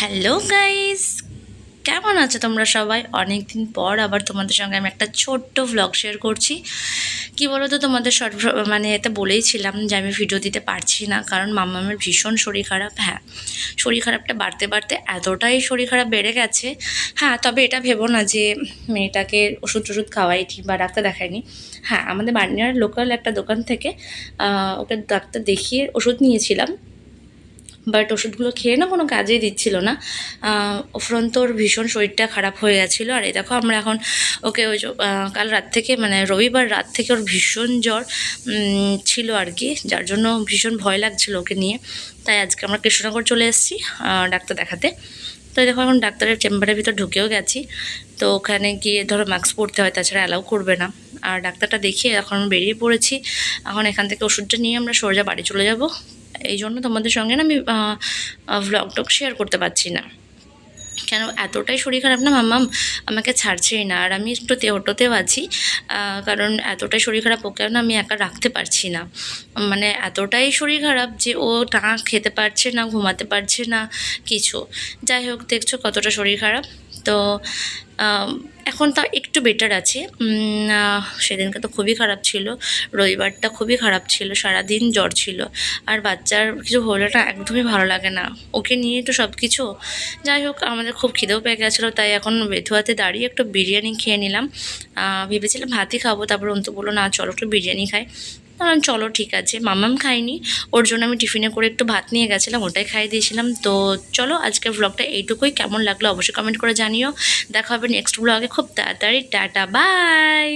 Hello guys, কেমন আছো তোমরা সবাই? অনেক দিন পর আবার তোমাদের সঙ্গে আমি একটা ছোট্ট ভ্লগ শেয়ার করছি। কি বলো তো, তোমাদের শর্ট মানে এতে বলেইছিলাম যে আমি ভিডিও দিতে পারছি না, কারণ মাম্মামের ভীষণ শরীর খারাপ। হ্যাঁ, শরীর খারাপটা বাড়তে বাড়তে এতটাই শরীর খারাপ বেড়ে গেছে। হ্যাঁ, তবে এটা ভেবো না যে মেয়েটাকে ওষুধ টষুধ খাওয়াইনি বা ডাক্তার দেখাইনি। হ্যাঁ, আমাদের বার্নিয়ার লোকাল একটা দোকান থেকে ওকে ডাক্তার দেখিয়ে ওষুধ নিয়েছিলাম, বাট ওষুধগুলো খেয়ে না কোনো কাজেই দিচ্ছিল না। উপরন্ত ওর ভীষণ শরীরটা খারাপ হয়ে গেছিলো। আর এই দেখো আমরা এখন ওকে ওই কাল রাত থেকে, মানে রবিবার রাত থেকে ওর ভীষণ জ্বর ছিল আর কি, যার জন্য ভীষণ ভয় লাগছিলো ওকে নিয়ে। তাই আজকে আমরা কৃষ্ণনগর চলে এসেছি ডাক্তার দেখাতে। তো দেখো এখন ডাক্তারের চেম্বারের ভিতর ঢুকেও গেছি। তো ওখানে গিয়ে ধরো মাস্ক পরতে হয়, তাছাড়া অ্যালাউ করবে না। আর ডাক্তারটা দেখিয়ে এখন বেরিয়ে পড়েছি। এখন এখান থেকে ওষুধটা নিয়ে আমরা সোজা বাড়ি চলে যাব। এই জন্য তোমাদের সঙ্গে না আমি ভ্লগ টক শেয়ার করতে পারছি না। কেন, এতটাই শরীর খারাপ না, মাম্মাম আমাকে ছাড়ছেই না। আর আমি একটু তেহটতেও আছি, কারণ এতটাই শরীর খারাপ ওকেও না আমি একা রাখতে পারছি না। মানে এতটাই শরীর খারাপ যে ও না খেতে পারছে না, ঘুমাতে পারছে না কিছু। যাই হোক, দেখছো কতটা শরীর খারাপ। তো এখন তা একটু বেটার আছে। সেদিনকে তো খুবই খারাপ ছিল, রবিবারটা খুবই খারাপ ছিল, সারাদিন জ্বর ছিল। আর বাচ্চার কিছু হলে না একদমই ভালো লাগে না, ওকে নিয়ে তো সব কিছু। যাই হোক, আমাদের খুব খিদেও পেয়ে গেছিলো, তাই এখন বেথুয়াতে দাঁড়িয়ে একটু বিরিয়ানি খেয়ে নিলাম। ভেবেছিলাম ভাতই খাবো, তারপর অন্তু বললো না চলো একটু বিরিয়ানি খাই। চলো ঠিক আছে। মাম্মাম খাইনি, ওর জন্য আমি টিফিনে করে একটু ভাত নিয়ে গেছিলাম, ওটাই খাইয়ে দিয়েছিলাম। তো চলো আজকের ব্লগটা এইটুকুই। কেমন লাগলো অবশ্যই কমেন্ট করে জানিও। দেখা হবে নেক্সট ব্লগে খুব তাড়াতাড়ি। Tata, by.